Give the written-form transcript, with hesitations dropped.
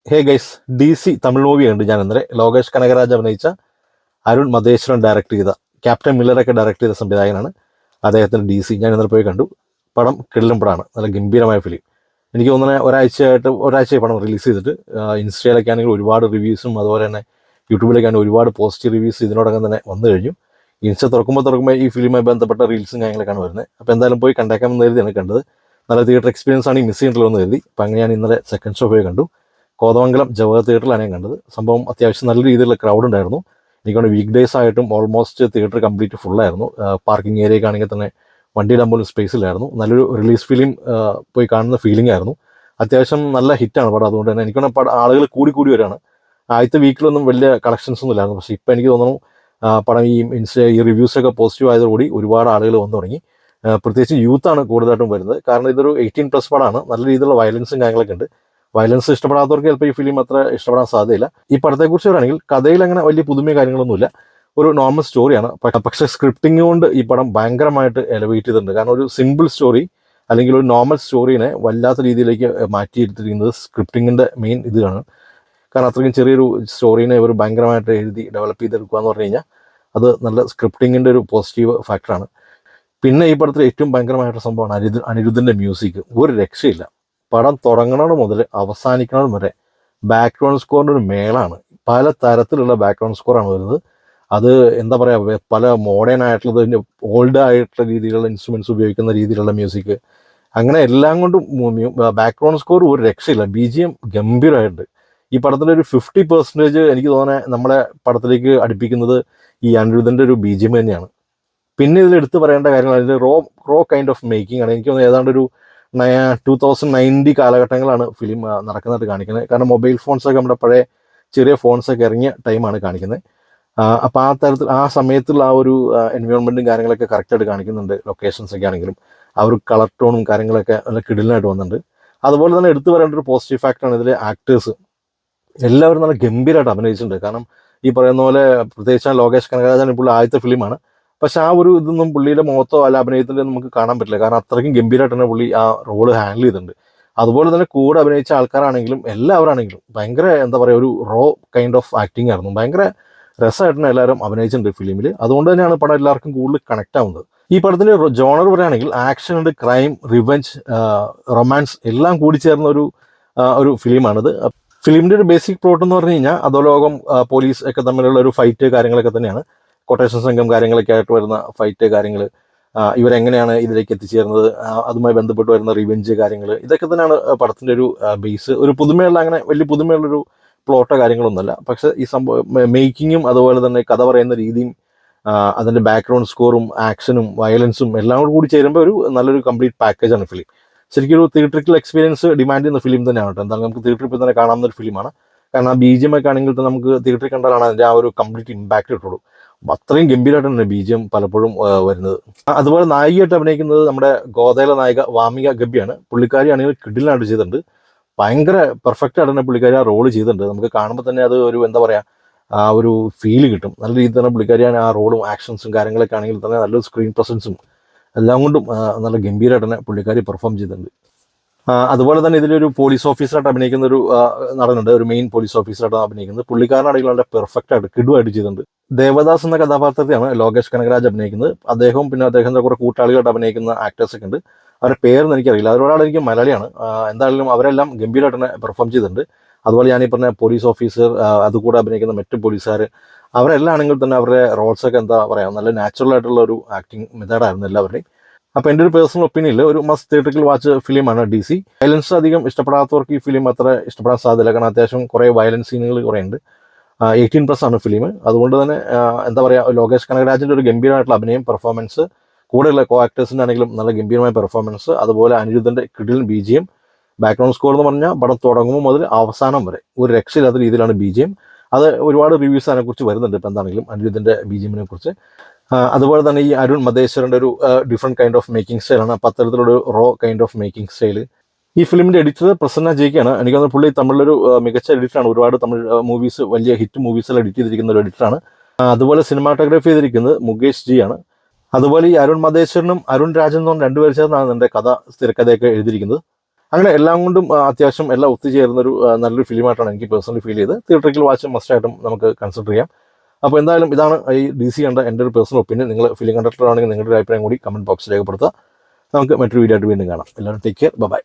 Hey guys, DC Tamil movie ഉണ്ട് ഞാൻ ഇന്നലെ. ലോകേഷ് കനകരാജ് അഭിനയിച്ച, അരുൺ മതേശ്വരൻ ഡയറക്ട് ചെയ്ത, ക്യാപ്റ്റൻ മില്ലറൊക്കെ ഡയറക്ട് ചെയ്ത സംവിധായകനാണ് അദ്ദേഹത്തിൻ്റെ DC. ഞാൻ ഇന്നലെ പോയി കണ്ടു. പടം കിടിലൻ പടമാണ്, നല്ല ഗംഭീരമായ ഫിലിം. എനിക്ക് തോന്നുന്നത് ഒരാഴ്ചയായി പടം റിലീസ് ചെയ്തിട്ട്. ഇൻസ്റ്റയിലൊക്കെ ആണെങ്കിൽ ഒരുപാട് റിവ്യൂസും അതുപോലെ തന്നെ യൂട്യൂബിലൊക്കെയാണെങ്കിൽ ഒരുപാട് പോസിറ്റീവ് റിവ്യൂസ് ഇതിനോടകം തന്നെ വന്നു കഴിഞ്ഞു. ഇൻസ്റ്റ തുറക്കുമ്പോൾ ഈ ഫിലിമുമായി ബന്ധപ്പെട്ട റീൽസും കാര്യങ്ങളൊക്കെയാണ് വരുന്നത്. അപ്പോൾ എന്തായാലും പോയി കണ്ടേക്കാമെന്ന് കരുതിയാണ് കണ്ടത്. നല്ല തിയേറ്റർ എക്സ്പീരിയൻസ് ആണ്, ഈ മിസ് ചെയ്തിട്ടുള്ളൂ എന്ന് കരുതി. അപ്പോൾ അങ്ങനെ ഞാൻ ഇന്നലെ സെക്കൻഡ് ഷോ പോയി കണ്ടു. കോതമംഗലം ജവഹർ തിയേറ്ററിലാണ് ഞാൻ കണ്ടത്. സംഭവം അത്യാവശ്യം നല്ല രീതിയിലുള്ള ക്രൗഡ് ഉണ്ടായിരുന്നു. എനിക്കൊണ്ട് വീക്ക് ഡേയ്സ് ആയിട്ടും ഓൾമോസ്റ്റ് തിയേറ്റർ കംപ്ലീറ്റ് ഫുള്ളായിരുന്നു. പാർക്കിംഗ് ഏരിയയ്ക്കാണെങ്കിൽ തന്നെ വണ്ടി ഇടാൻ പോലും സ്പേസ് ഇല്ലായിരുന്നു. നല്ലൊരു റിലീസ് ഫിലിം പോയി കാണുന്ന ഫീലിംഗ് ആയിരുന്നു. അത്യാവശ്യം നല്ല ഹിറ്റാണ് പടം. അതുകൊണ്ട് തന്നെ എനിക്കൊന്ന് പടം ആളുകൾ കൂടി വരികയാണ്. ആദ്യത്തെ വീക്കിലൊന്നും വലിയ കളക്ഷൻസ് ഒന്നും ഇല്ലായിരുന്നു. പക്ഷേ ഇപ്പോൾ എനിക്ക് തോന്നുന്നു പടം ഈ റിവ്യൂസൊക്കെ പോസിറ്റീവ് ആയതോടുകൂടി ഒരുപാട് ആളുകൾ വന്നു തുടങ്ങി. പ്രത്യേകിച്ച് യൂത്താണ് കൂടുതലായിട്ടും വരുന്നത്. കാരണം ഇതൊരു 18+ പടമാണ്. നല്ല രീതിയിലുള്ള വയലൻസും കാര്യങ്ങളൊക്കെ ഉണ്ട്. വയലൻസ് ഇഷ്ടപ്പെടാത്തവർക്ക് ചിലപ്പോൾ ഈ ഫിലിം അത്ര ഇഷ്ടപ്പെടാൻ സാധ്യതയില്ല. ഈ പടത്തെക്കുറിച്ച് പറയുകയാണെങ്കിൽ കഥയിൽ അങ്ങനെ വലിയ പുതുമയോ കാര്യങ്ങളൊന്നുമില്ല. ഒരു നോർമൽ സ്റ്റോറിയാണ്. പക്ഷേ സ്ക്രിപ്റ്റിംഗ് കൊണ്ട് ഈ പടം ഭയങ്കരമായിട്ട് എലവേറ്റ് ചെയ്തിട്ടുണ്ട്. കാരണം ഒരു സിമ്പിൾ സ്റ്റോറി അല്ലെങ്കിൽ ഒരു നോർമൽ സ്റ്റോറീനെ വല്ലാത്ത രീതിയിലേക്ക് മാറ്റിയെടുത്തിരിക്കുന്നത് സ്ക്രിപ്റ്റിങ്ങിൻ്റെ മെയിൻ ഇതാണ്. കാരണം അത്രയും ചെറിയൊരു സ്റ്റോറീനെ ഇവർ ഭയങ്കരമായിട്ട് എഴുതി ഡെവലപ്പ് ചെയ്തെടുക്കുക എന്ന് പറഞ്ഞു കഴിഞ്ഞാൽ അത് നല്ല സ്ക്രിപ്റ്റിങ്ങിൻ്റെ ഒരു പോസിറ്റീവ് ഫാക്ടറാണ്. പിന്നെ ഈ പടത്തിൽ ഏറ്റവും ഭയങ്കരമായിട്ടുള്ള സംഭവമാണ് അനിരുദ്ധിൻ്റെ മ്യൂസിക്. ഒരു രക്ഷയില്ല. പടം തുടങ്ങണത് മുതൽ അവസാനിക്കണം വരെ ബാക്ക്ഗ്രൗണ്ട് സ്കോറിൻ്റെ ഒരു മേളാണ്. പല തരത്തിലുള്ള ബാക്ക്ഗ്രൗണ്ട് സ്കോറാണ് വരുന്നത്. അത് എന്താ പറയുക, പല മോഡേൺ ആയിട്ടുള്ളത്, ഓൾഡ് ആയിട്ടുള്ള രീതിയിലുള്ള ഇൻസ്ട്രുമെൻറ്റ്സ് ഉപയോഗിക്കുന്ന രീതിയിലുള്ള മ്യൂസിക്, അങ്ങനെ എല്ലാം കൊണ്ടും ബാക്ക്ഗ്രൗണ്ട് സ്കോർ ഒരു രക്ഷയില്ല. BGM ഗംഭീരമായിട്ടുണ്ട്. ഈ പടത്തിൻ്റെ ഒരു 50% എനിക്ക് തോന്നുന്നത് നമ്മളെ പടത്തിലേക്ക് അടുപ്പിക്കുന്നത് ഈ അനിരുദ്ധിൻ്റെ ഒരു BGM തന്നെയാണ്. പിന്നെ ഇതിൽ എടുത്ത് പറയേണ്ട കാര്യങ്ങൾ അതിൻ്റെ റോ കൈൻഡ് ഓഫ് മേക്കിംഗ് ആണ്. എനിക്ക് തോന്നുന്നത് ഏതാണ്ട് ഒരു 2090 കാലഘട്ടങ്ങളാണ് ഫിലിം നടക്കുന്നതായിട്ട് കാണിക്കുന്നത്. കാരണം മൊബൈൽ ഫോൺസൊക്കെ നമ്മുടെ പഴയ ചെറിയ ഫോൺസൊക്കെ ഇറങ്ങിയ ടൈമാണ് കാണിക്കുന്നത്. അപ്പോൾ ആ തരത്തിൽ ആ സമയത്തുള്ള ആ ഒരു എൻവയോൺമെൻറ്റും കാര്യങ്ങളൊക്കെ കറക്റ്റായിട്ട് കാണിക്കുന്നുണ്ട്. ലൊക്കേഷൻസൊക്കെ ആണെങ്കിലും ആ ഒരു കളർ ടോണും കാര്യങ്ങളൊക്കെ നല്ല കിടിലനായിട്ട് വന്നിട്ടുണ്ട്. അതുപോലെ തന്നെ എടുത്തു പറയേണ്ട ഒരു പോസിറ്റീവ് ഫാക്ടറാണ് ഇതിലെ ആക്ടേഴ്സ്. എല്ലാവരും നല്ല ഗംഭീരമായിട്ട് അഭിനയിച്ചിട്ടുണ്ട്. കാരണം ഈ പറയുന്ന പോലെ പ്രത്യേകിച്ച് ലോകേഷ് കനകരാജൻ ഇപ്പോൾ ആദ്യത്തെ ഫിലിമാണ്. പക്ഷെ ആ ഒരു ഇതൊന്നും പുള്ളിയുടെ മുഖത്തോ അല്ല അഭിനയത്തിൻ്റെ നമുക്ക് കാണാൻ പറ്റില്ല. കാരണം അത്രയ്ക്കും ഗംഭീരമായിട്ട് തന്നെ പുള്ളി ആ റോള് ഹാൻഡിൽ ചെയ്തിട്ടുണ്ട്. അതുപോലെ തന്നെ കൂടെ അഭിനയിച്ച ആൾക്കാരാണെങ്കിലും എല്ലാവരാണെങ്കിലും ഭയങ്കര എന്താ പറയുക, ഒരു റോ കൈൻഡ് ഓഫ് ആക്ടിങ് ആയിരുന്നു. ഭയങ്കര രസമായിട്ടാണ് എല്ലാവരും അഭിനയിച്ചിട്ടുണ്ട് ഫിലിമിൽ. അതുകൊണ്ട് തന്നെയാണ് പടം എല്ലാവർക്കും കൂടുതൽ കണക്ട് ആവുന്നത്. ഈ പടത്തിൻ്റെ ജോണർ പറയുകയാണെങ്കിൽ ആക്ഷൻ ഉണ്ട്, ക്രൈം, റിവെഞ്ച്, റൊമാൻസ് എല്ലാം കൂടി ചേർന്ന ഒരു ഫിലിമാണിത്. ഫിലിമിൻ്റെ ഒരു ബേസിക് പ്ലോട്ട് എന്ന് പറഞ്ഞു കഴിഞ്ഞാൽ അധോലോകം പോലീസ് ഒക്കെ തമ്മിലുള്ള ഒരു ഫൈറ്റ് കാര്യങ്ങളൊക്കെ തന്നെയാണ്. കൊട്ടേഷൻ സംഘം കാര്യങ്ങളൊക്കെ ആയിട്ട് വരുന്ന ഫൈറ്റ് കാര്യങ്ങൾ, ഇവരെങ്ങനെയാണ് ഇതിലേക്ക് എത്തിച്ചേർന്നത്, അതുമായി ബന്ധപ്പെട്ട് വരുന്ന റിവെഞ്ച് കാര്യങ്ങൾ, ഇതൊക്കെ തന്നെയാണ് പടത്തിൻ്റെ ഒരു ബേസ്. ഒരു പുതുമയുള്ള അങ്ങനെ വലിയ പുതുമയുള്ളൊരു പ്ലോട്ടോ കാര്യങ്ങളൊന്നുമല്ല. പക്ഷേ ഈ സംഭവം മേക്കിങ്ങും അതുപോലെ തന്നെ കഥ പറയുന്ന രീതിയും അതിൻ്റെ ബാക്ക്ഗ്രൗണ്ട് സ്കോറും ആക്ഷനും വയലൻസും എല്ലാം കൂടി ചേരുമ്പോൾ ഒരു നല്ലൊരു കംപ്ലീറ്റ് പാക്കേജാണ് ഫിലിം. ശരിക്കും ഒരു തിയേറ്ററിക്കൽ എക്സ്പീരിയൻസ് ഡിമാൻഡ് ചെയ്യുന്ന ഫിലിം തന്നെയാണ് കേട്ടോ. എന്തായാലും നമുക്ക് തിയേറ്ററിൽ ഇപ്പോൾ തന്നെ കാണാവുന്ന ഒരു ഫിലിമാണ്. കാരണം ആ BGM ഒക്കെ ആണെങ്കിൽ നമുക്ക് തിയേറ്ററിൽ കണ്ടാലാണ് അതിൻ്റെ ആ ഒരു കംപ്ലീറ്റ് ഇമ്പാക്റ്റ് കിട്ടുള്ളൂ. അത്രയും ഗംഭീരമായിട്ടാണ് BGM പലപ്പോഴും വരുന്നത്. അതുപോലെ നായികയായിട്ട് അഭിനയിക്കുന്നത് നമ്മുടെ ഗോദയിലെ നായിക വാമിക ഗബ്ബിയാണ്. പുള്ളിക്കാരിയാണെങ്കിൽ കിടിലനായിട്ട് ചെയ്തിട്ടുണ്ട്. ഭയങ്കര പെർഫെക്റ്റ് ആയിട്ട് തന്നെ പുള്ളിക്കാരി ആ റോള് ചെയ്തിട്ടുണ്ട്. നമുക്ക് കാണുമ്പോൾ തന്നെ അത് ഒരു എന്താ പറയുക, ആ ഒരു ഫീല് കിട്ടും. നല്ല രീതിയിൽ തന്നെ പുള്ളിക്കാരിയാണ് ആ റോളും ആക്ഷൻസും കാര്യങ്ങളൊക്കെ ആണെങ്കിൽ തന്നെ നല്ലൊരു സ്ക്രീൻ പ്രസൻസും എല്ലാം കൊണ്ടും നല്ല ഗംഭീരമായിട്ട് തന്നെ പുള്ളിക്കാരി പെർഫോം ചെയ്തിട്ടുണ്ട്. അതുപോലെ തന്നെ ഇതിലൊരു പോലീസ് ഓഫീസറായിട്ട് അഭിനയിക്കുന്ന ഒരു നടനുണ്ട്. ഒരു മെയിൻ പോലീസ് ഓഫീസറായിട്ട് അഭിനയിക്കുന്നത് പുള്ളിക്കാരനാണെങ്കിൽ വളരെ പെർഫെക്റ്റ് ആയിട്ട് കിടുവായിട്ട് ചെയ്തിട്ടുണ്ട്. ദേവദാസ് എന്ന കഥാപാത്രത്തെയാണ് ലോകേഷ് കനകരാജ് അഭിനയിക്കുന്നത്. അദ്ദേഹവും പിന്നെ അദ്ദേഹത്തിൻ്റെ കുറേ കൂട്ടാളികളായിട്ട് അഭിനയിക്കുന്ന ആക്ടേഴ്സൊക്കെ ഉണ്ട്. അവരുടെ പേരൊന്നും എനിക്കറിയില്ല. അവരോടാണ് എനിക്ക് മലയാളിയാണ്. എന്തായാലും അവരെല്ലാം ഗംഭീരമായിട്ട് തന്നെ പെർഫോം ചെയ്തിട്ടുണ്ട്. അതുപോലെ ഞാനീ പറഞ്ഞ പോലീസ് ഓഫീസർ, അതുകൂടെ അഭിനയിക്കുന്ന മറ്റ് പോലീസുകാർ, അവരെല്ലാം ആണെങ്കിൽ തന്നെ അവരുടെ റോൾസൊക്കെ എന്താ പറയുക, നല്ല നാച്ചുറൽ ആയിട്ടുള്ള ഒരു ആക്ടിങ് മെത്തേഡായിരുന്നു എല്ലാവരുടെയും. അപ്പോൾ എൻ്റെ ഒരു പേഴ്സണൽ ഒപ്പീനിയനിൽ ഒരു മസ്റ്റ് തിയേറ്ററിക്കൽ വാച്ച് ഫിലിമാണ് DC. വയലൻസ് അധികം ഇഷ്ടപ്പെടാത്തവർക്ക് ഈ ഫിലിം അത്ര ഇഷ്ടപ്പെടാൻ സാധ്യതയില്ല. കാരണം അത്യാവശ്യം കുറേ വയലൻസ് സീനുകൾ കുറേ ഉണ്ട്. 18+ ആണ് ഫിലിം. അതുകൊണ്ട് തന്നെ എന്താ പറയുക, ലോകേഷ് കനകരാജിൻ്റെ ഒരു ഗംഭീരമായിട്ടുള്ള അഭിനയം, പെർഫോമൻസ്, കൂടെയുള്ള കോ ആക്ടേഴ്സിൻ്റെ ആണെങ്കിലും നല്ല ഗംഭീരമായ പെർഫോമൻസ്, അതുപോലെ അനിരുദ്ധിൻ്റെ കിടിലൻ BGM, ബാക്ക്ഗ്രൗണ്ട് സ്കോർ എന്ന് പറഞ്ഞാൽ പടം തുടങ്ങുമ്പോൾ മുതൽ അവസാനം വരെ ഒരു രക്ഷയില്ലാത്ത രീതിയിലാണ് BGM. അത് ഒരുപാട് റിവ്യൂസ് അതിനെക്കുറിച്ച് വരുന്നുണ്ട്. ഇപ്പോൾ എന്താണെങ്കിലും അനിരുദ്ധിൻ്റെ BGMനെ കുറിച്ച്. അതുപോലെ തന്നെ ഈ അരുൺ മതേശ്വരൻ്റെ ഒരു ഡിഫറെൻറ്റ് കൈൻഡ് ഓഫ് മേക്കിംഗ് സ്റ്റൈലാണ്. അപ്പോൾ അത്തരത്തിലൊരു raw kind of making style. ഈ ഫിലിമിൻ്റെ എഡിറ്റർ പ്രസന്ന ജയ്ക്കാണ്. എനിക്ക് തോന്നുന്നു പുള്ളി തമിഴിലൊരു മികച്ച എഡിറ്ററാണ്. ഒരുപാട് തമിഴ് മൂവീസ്, വലിയ ഹിറ്റ് മൂവീസെല്ലാം എഡിറ്റ് ചെയ്തിരിക്കുന്ന ഒരു എഡിറ്ററാണ്. അതുപോലെ സിനിമാറ്റോഗ്രാഫി ചെയ്തിരിക്കുന്നത് മുകേഷ് G ആണ്. അതുപോലെ ഈ അരുൺ മതേശ്വരനും അരുൺ രാജൻ എന്ന് പറഞ്ഞ രണ്ടുപേർ ചേർന്നാണ് എൻ്റെ തിരക്കഥയൊക്കെ എഴുതിയിരിക്കുന്നത്. അങ്ങനെ എല്ലാം കൊണ്ടും അത്യാവശ്യം എല്ലാം ഒത്തുചേരുന്നൊരു നല്ലൊരു ഫിലിമായിട്ടാണ് എനിക്ക് പേഴ്സണലി ഫീൽ ചെയ്തത്. തിയേറ്ററിക്കൽ വാച്ച് മസ്റ്റായിട്ടും നമുക്ക് കൺസിഡർ ചെയ്യാം. അപ്പോൾ എന്തായാലും ഇതാണ് ഈ DC കണ്ട എൻ്റെ ഒരു പേഴ്സണൽ ഒപ്പീനിയൻ. നിങ്ങൾ ഫിലിം കണ്ടിട്ടാണെങ്കിൽ നിങ്ങളുടെ ഒരു അഭിപ്രായം കൂടി കമൻറ്റ് ബോക്സിൽ രേഖപ്പെടുത്തുക. നമുക്ക് മറ്റൊരു വീഡിയോ ആയിട്ട് വീണ്ടും കാണാം. എല്ലാവരും ടേക്ക് കെയർ, ബൈ.